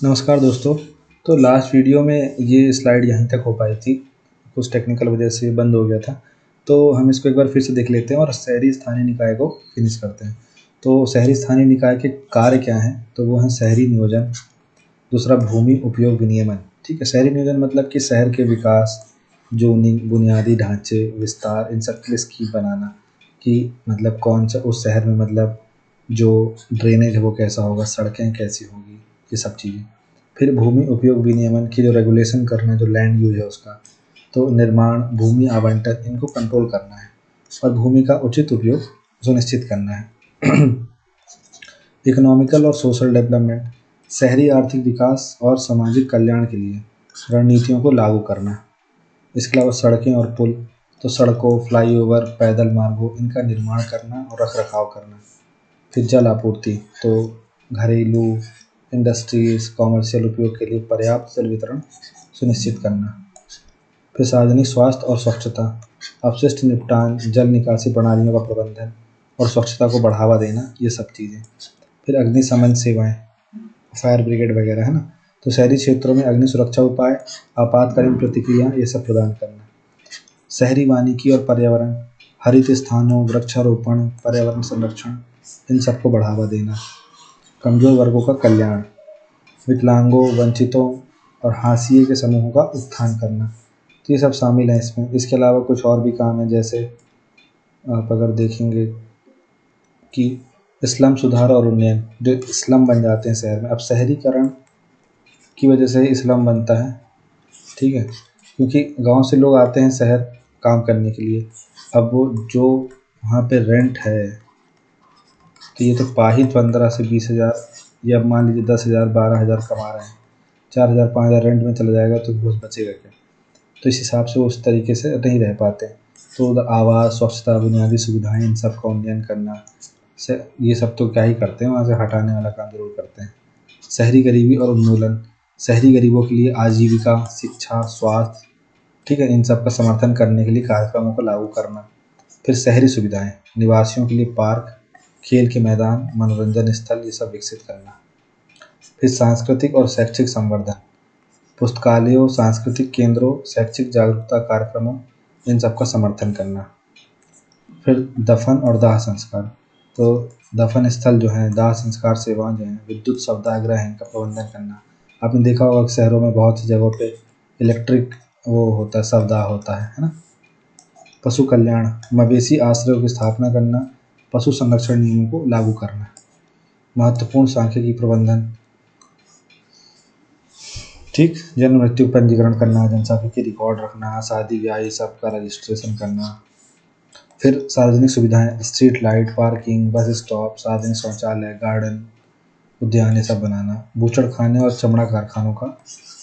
नमस्कार दोस्तों। तो लास्ट वीडियो में ये स्लाइड यहीं तक हो पाई थी, कुछ टेक्निकल वजह से बंद हो गया था। तो हम इसको एक बार फिर से देख लेते हैं और शहरी स्थानीय निकाय को फिनिश करते हैं। तो शहरी स्थानीय निकाय के कार्य क्या हैं? तो वो हैं शहरी नियोजन, दूसरा भूमि उपयोग विनियमन। ठीक है, शहरी नियोजन मतलब कि शहर के विकास, जोनिंग, बुनियादी ढांचे, विस्तार, इन सब के लिए स्कीम बनाना कि मतलब कौन सा उस शहर में मतलब जो ड्रेनेज है वो कैसा होगा, सड़कें कैसी होगी, ये सब चीज़ें। फिर भूमि उपयोग विनियमन की जो रेगुलेशन करना है, जो लैंड यूज है उसका, तो निर्माण, भूमि आवंटन, इनको कंट्रोल करना है और भूमि का उचित उपयोग सुनिश्चित करना है। इकोनॉमिकल और सोशल डेवलपमेंट, शहरी आर्थिक विकास और सामाजिक कल्याण के लिए रणनीतियों को लागू करना। इसके अलावा सड़कें और पुल, तो सड़कों, फ्लाईओवर, पैदल मार्गों, इनका निर्माण करना और रख रखाव करना। फिर जल आपूर्ति, तो घरेलू, इंडस्ट्रीज, कॉमर्शियल उपयोग के लिए पर्याप्त जल वितरण सुनिश्चित करना। फिर सार्वजनिक स्वास्थ्य और स्वच्छता, अपशिष्ट निपटान, जल निकासी प्रणालियों का प्रबंधन और स्वच्छता को बढ़ावा देना, ये सब चीज़ें। फिर अग्निशमन सेवाएं, फायर ब्रिगेड वगैरह, है ना। तो शहरी क्षेत्रों में अग्नि सुरक्षा उपाय, आपातकालीन प्रतिक्रिया, ये सब प्रदान करना। शहरी वानिकी और पर्यावरण, हरित स्थानों, वृक्षारोपण, पर्यावरण संरक्षण, इन सबको बढ़ावा देना। कमजोर वर्गों का कल्याण, विकलांगों, वंचितों और हाशिए के समूहों का उत्थान करना, तो ये सब शामिल है इसमें। इसके अलावा कुछ और भी काम है, जैसे आप अगर देखेंगे कि स्लम सुधार और उन्नयन, जो स्लम बन जाते हैं शहर में, अब शहरीकरण की वजह से ही स्लम बनता है। ठीक है, क्योंकि गांव से लोग आते हैं शहर काम करने के लिए। अब वो जो वहाँ पे रेंट है, तो ये तो पा ही 15 से 20 हज़ार, या मान लीजिए 10 हज़ार 12 हज़ार कमा रहे हैं, 4 हज़ार 5 हज़ार रेंट में चला जाएगा तो बस बचेगा क्या? तो इस हिसाब से वो उस तरीके से नहीं रह पाते। तो उधर आवास, स्वच्छता, बुनियादी सुविधाएं, इन सब का उन्नयन करना से, ये सब तो क्या ही करते हैं, वहाँ से हटाने वाला काम जरूर करते हैं। शहरी गरीबी और उन्मूलन, शहरी गरीबों के लिए आजीविका, शिक्षा, स्वास्थ्य, ठीक है, इन सब का समर्थन करने के लिए कार्यक्रमों को लागू करना। फिर शहरी सुविधाएं, निवासियों के लिए पार्क, खेल के मैदान, मनोरंजन स्थल, ये सब विकसित करना। फिर सांस्कृतिक और शैक्षिक संवर्धन, पुस्तकालयों, सांस्कृतिक केंद्रों, शैक्षिक जागरूकता कार्यक्रमों, इन सब का समर्थन करना। फिर दफन और दाह संस्कार, तो दफन स्थल जो हैं, दाह संस्कार सेवाएं जो हैं, विद्युत शवदाह इनका प्रबंधन करना। आपने देखा होगा कि शहरों में बहुत सी जगहों पे इलेक्ट्रिक वो होता है, शवदाह होता है ना। पशु कल्याण, मवेशी आश्रयों की स्थापना करना, पशु संरक्षण नियमों को लागू करना। महत्वपूर्ण सांख्यिकी प्रबंधन, ठीक, जन्म मृत्यु पंजीकरण करना, जनसांख्यिकी रिकॉर्ड रखना, शादी ब्याह, ये सब का रजिस्ट्रेशन करना। फिर सार्वजनिक सुविधाएं, street light, parking, bus stop, सार्वजनिक शौचालय, गार्डन, उद्यान, ये सब बनाना। बूचड़खाने और चमड़ा कारखानों का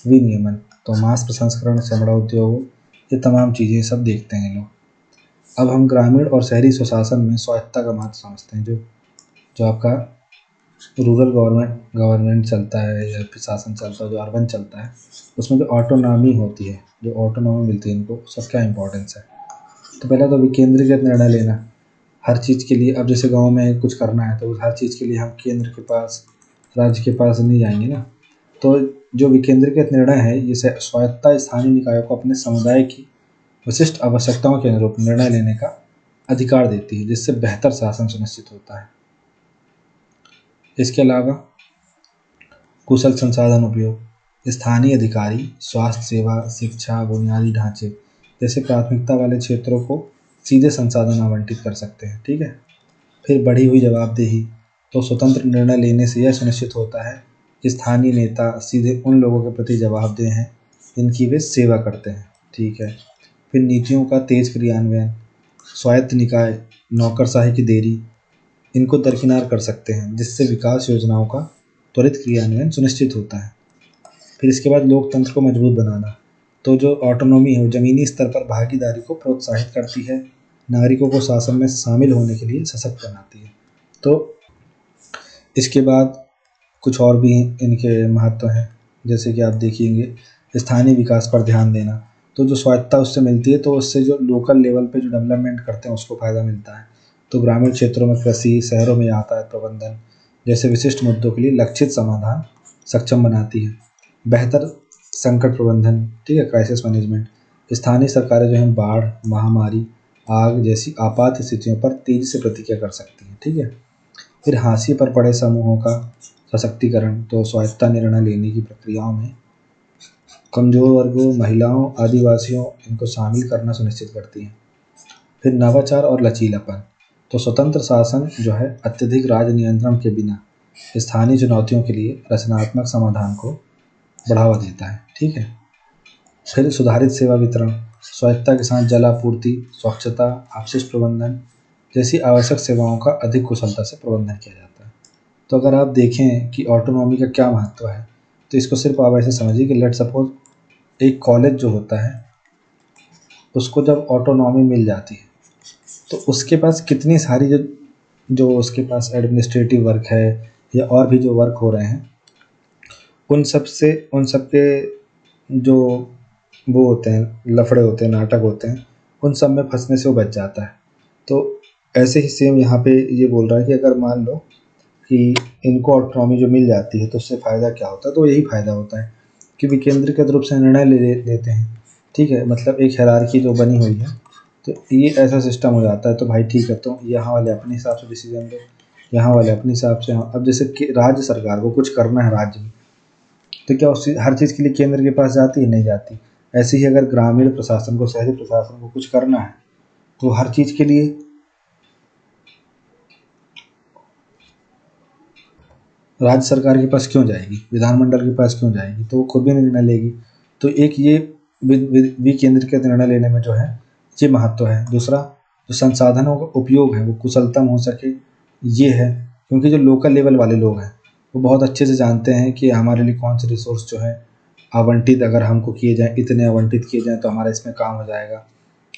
विनियमन, तो मांस प्रसंस्करण, चमड़ा उद्योग, ये तमाम चीज़ें सब देखते हैं लोग। अब हम ग्रामीण और शहरी स्वशासन में स्वायत्तता का महत्व समझते हैं। जो जो आपका रूरल गवर्नमेंट चलता है या फिर शासन चलता है, जो अर्बन चलता है, उसमें जो ऑटोनॉमी होती है, जो ऑटोनॉमी मिलती है इनको, सब क्या इंपॉर्टेंस है। तो पहला तो विकेंद्रीकृत निर्णय लेना हर चीज़ के लिए। अब जैसे गांव में कुछ करना है तो हर चीज़ के लिए हम केंद्र के पास, राज्य के पास नहीं जाएंगे ना। तो जो विकेंद्रीकृत निर्णय है, ये स्वायत्ता स्थानीय निकायों को अपने समुदाय की विशिष्ट आवश्यकताओं के अनुरूप निर्णय लेने का अधिकार देती है, जिससे बेहतर शासन सुनिश्चित होता है। इसके अलावा कुशल संसाधन उपयोग, स्थानीय अधिकारी स्वास्थ्य सेवा, शिक्षा, बुनियादी ढांचे जैसे प्राथमिकता वाले क्षेत्रों को सीधे संसाधन आवंटित कर सकते हैं। ठीक है। फिर बढ़ी हुई जवाबदेही, तो स्वतंत्र निर्णय लेने से यह सुनिश्चित होता है कि स्थानीय नेता सीधे उन लोगों के प्रति जवाबदेह हैं जिनकी वे सेवा करते हैं। ठीक है। फिर नीतियों का तेज क्रियान्वयन, स्वायत्त निकाय नौकरशाही की देरी, इनको दरकिनार कर सकते हैं, जिससे विकास योजनाओं का त्वरित क्रियान्वयन सुनिश्चित होता है। फिर इसके बाद लोकतंत्र को मजबूत बनाना, तो जो ऑटोनॉमी है वो ज़मीनी स्तर पर भागीदारी को प्रोत्साहित करती है, नागरिकों को शासन में शामिल होने के लिए सशक्त बनाती है। तो इसके बाद कुछ और भी इनके महत्व हैं, जैसे कि आप देखेंगे स्थानीय विकास पर ध्यान देना, तो जो स्वायत्ता उससे मिलती है, तो उससे जो लोकल लेवल पे जो डेवलपमेंट करते हैं उसको फ़ायदा मिलता है। तो ग्रामीण क्षेत्रों में कृषि, शहरों में यातायात प्रबंधन जैसे विशिष्ट मुद्दों के लिए लक्षित समाधान सक्षम बनाती है। बेहतर संकट प्रबंधन, ठीक है, क्राइसिस मैनेजमेंट। स्थानीय सरकारें जो हैं बाढ़, महामारी, आग जैसी आपात स्थितियों पर तेजी से प्रतिक्रिया कर सकती हैं, ठीक है। फिर हाशिए पर पड़े समूहों का सशक्तिकरण, तो स्वायत्ता निर्णय लेने की प्रक्रियाओं में कमजोर वर्गों, महिलाओं, आदिवासियों इनको शामिल करना सुनिश्चित करती हैं। फिर नवाचार और लचीलापन, तो स्वतंत्र शासन जो है अत्यधिक राज नियंत्रण के बिना स्थानीय चुनौतियों के लिए रचनात्मक समाधान को बढ़ावा देता है, ठीक है। फिर सुधारित सेवा वितरण, स्वायत्ता के साथ जल आपूर्ति, स्वच्छता, अपशिष्ट प्रबंधन जैसी आवश्यक सेवाओं का अधिक कुशलता से प्रबंधन किया जाता है। तो अगर आप देखें कि ऑटोनॉमी का क्या महत्व है, तो इसको सिर्फ आप ऐसे समझिए कि लेट सपोज एक कॉलेज जो होता है उसको जब ऑटोनॉमी मिल जाती है तो उसके पास कितनी सारी जो जो उसके पास एडमिनिस्ट्रेटिव वर्क है या और भी जो वर्क हो रहे हैं उन सब के जो वो होते हैं, लफड़े होते हैं, नाटक होते हैं, उन सब में फंसने से वो बच जाता है। तो ऐसे ही सेम यहाँ पे ये बोल रहा है कि अगर मान लो कि इनको ऑटोनॉमी जो मिल जाती है तो उससे फ़ायदा क्या होता है, तो यही फ़ायदा होता है कि विकेंद्रीकृत रूप से निर्णय लेते हैं, ठीक है। मतलब एक हायरार्की जो बनी हुई है, तो ये ऐसा सिस्टम हो जाता है। तो भाई ठीक है, तो यहाँ वाले अपने हिसाब से डिसीजन लो, यहाँ वाले अपने हिसाब से। अब जैसे कि राज्य सरकार को कुछ करना है राज्य में, तो क्या हर चीज़ के लिए केंद्र के पास जाती है? नहीं जाती। ऐसे ही अगर ग्रामीण प्रशासन को, शहरी प्रशासन को कुछ करना है तो हर चीज़ के लिए राज्य सरकार के पास क्यों जाएगी, विधानमंडल के पास क्यों जाएगी? तो वो खुद भी निर्णय लेगी। तो एक ये विकेंद्रीकृत निर्णय लेने में जो है ये महत्व है। दूसरा, जो संसाधनों का उपयोग है वो कुशलतम हो सके, ये है। क्योंकि जो लोकल लेवल वाले लोग हैं वो बहुत अच्छे से जानते हैं कि हमारे लिए कौन से रिसोर्स जो है आवंटित अगर हमको किए जाएँ, इतने आवंटित किए जाएँ तो हमारा इसमें काम हो जाएगा,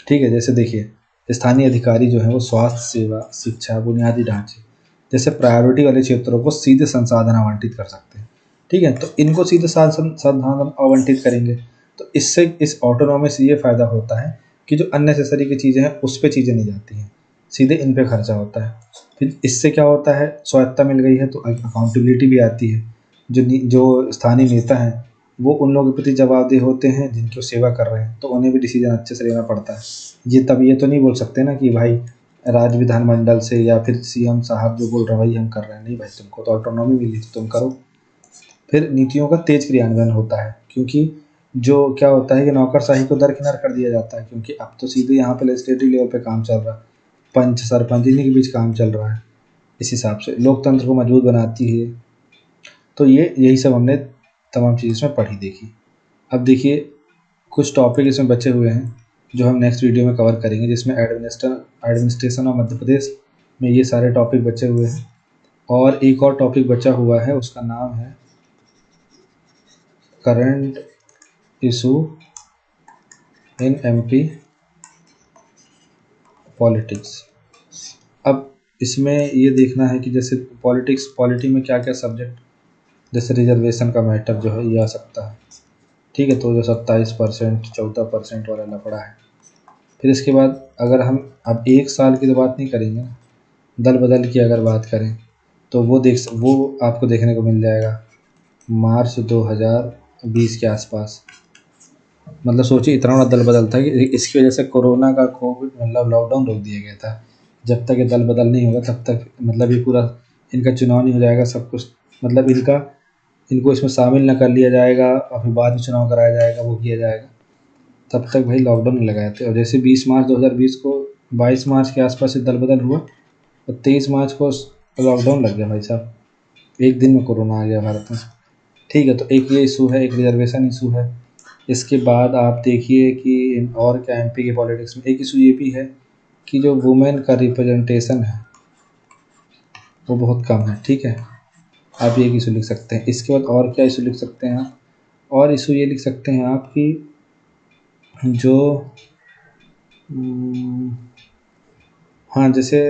ठीक है। जैसे देखिए, स्थानीय अधिकारी जो हैं वो स्वास्थ्य सेवा, शिक्षा, बुनियादी ढांचे जैसे प्रायोरिटी वाले क्षेत्रों को सीधे संसाधन आवंटित कर सकते हैं, ठीक है। तो इनको सीधे संसाधन आवंटित करेंगे तो इससे इस ऑटोनॉमी से ये फ़ायदा होता है कि जो अननेसेसरी की चीज़ें हैं उस पे चीज़ें नहीं जाती हैं, सीधे इन पे खर्चा होता है। फिर इससे क्या होता है, स्वायत्ता मिल गई है तो अकाउंटेबिलिटी भी आती है। जो स्थानीय नेता हैं वो उन लोगों के प्रति जवाबदेह होते हैं जिनकी वो सेवा कर रहे हैं, तो उन्हें भी डिसीजन अच्छे से लेना पड़ता है। ये तो नहीं बोल सकते ना कि भाई राज्य विधानमंडल से या फिर सीएम साहब जो बोल रहे हैं वही हम कर रहे हैं। नहीं भाई, तुमको तो ऑटोनॉमी मिली थी, तुम करो। फिर नीतियों का तेज क्रियान्वयन होता है, क्योंकि जो क्या होता है कि नौकरशाही को दरकिनार कर दिया जाता है, क्योंकि अब तो सीधे यहाँ पे लेजिस्लेटिव लेवल पे काम चल रहा है, पंच सरपंच इन्हीं के बीच काम चल रहा है। इस हिसाब से लोकतंत्र को मजबूत बनाती है। तो यही सब हमने तमाम चीज़ इसमें पढ़ी देखी। अब देखिए कुछ टॉपिक इसमें बचे हुए हैं जो हम नेक्स्ट वीडियो में कवर करेंगे, जिसमें एडमिनिस्ट्रेशन ऑफ मध्य प्रदेश में ये सारे टॉपिक बचे हुए हैं। और एक और टॉपिक बचा हुआ है, उसका नाम है current issue in MP politics. अब इसमें ये देखना है कि जैसे पॉलिटी में क्या क्या सब्जेक्ट, जैसे रिजर्वेशन का मैटर जो है ये आ सकता है, ठीक है। तो जो 27% 14% वाला लफड़ा है। फिर इसके बाद अगर हम अब 1 साल की तो बात नहीं करेंगे ना, दल बदल की अगर बात करें तो वो आपको देखने को मिल जाएगा मार्च 2020 के आसपास। मतलब सोचिए इतना बड़ा दल बदल था कि इसकी वजह से कोरोना का कोविड मतलब लॉकडाउन रोक दिया गया था। जब तक ये दल बदल नहीं होगा तब तक मतलब ये पूरा इनका चुनाव नहीं हो जाएगा, सब कुछ मतलब इनको इसमें शामिल न कर लिया जाएगा और फिर बाद में चुनाव कराया जाएगा, वो किया जाएगा, तब तक भाई लॉकडाउन नहीं लगाए थे। और जैसे 20 मार्च 2020 को 22 मार्च के आसपास से दल बदल हुआ और 23 मार्च को लॉकडाउन लग गया भाई साहब। एक दिन में कोरोना आ गया भारत में, ठीक है। तो एक ये इशू है, एक रिजर्वेशन इशू है। इसके बाद आप देखिए कि और क्या एमपी के पॉलिटिक्स में एक इशू ये भी है कि जो वुमेन का रिप्रेजेंटेशन है वो बहुत कम है, ठीक है। आप ये एक इशू लिख सकते हैं। इसके बाद और क्या इशू लिख सकते हैं आप, और इशू ये लिख सकते हैं आप कि जो हाँ जैसे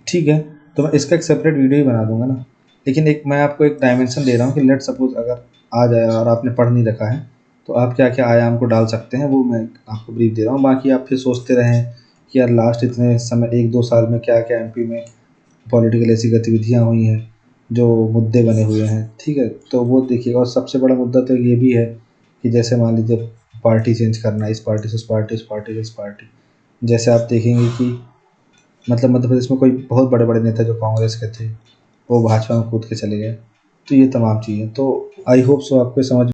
ठीक है, तो मैं इसका एक सेपरेट वीडियो ही बना दूंगा ना। लेकिन एक मैं आपको एक डायमेंशन दे रहा हूँ कि लेट सपोज अगर आ जाए और आपने पढ़ नहीं रखा है तो आप क्या क्या आयाम को डाल सकते हैं, वो मैं आपको ब्रीफ दे रहा हूँ। बाकी आप फिर सोचते रहें कि यार लास्ट इतने समय 1-2 साल में क्या क्या एमपी में पॉलिटिकल ऐसी गतिविधियाँ हुई हैं जो मुद्दे बने हुए हैं, ठीक है? तो वो देखिएगा। और सबसे बड़ा मुद्दा तो ये भी है कि जैसे मान लीजिए पार्टी चेंज करना, इस पार्टी से उस पार्टी, उस पार्टी से इस पार्टी। जैसे आप देखेंगे कि मतलब मध्य प्रदेश में कोई बहुत बड़े-बड़े नेता जो कांग्रेस के थे, वो भाजपा में कूद के चले गए। तो ये तमाम चीज़ें तो आई होप सो आपको समझ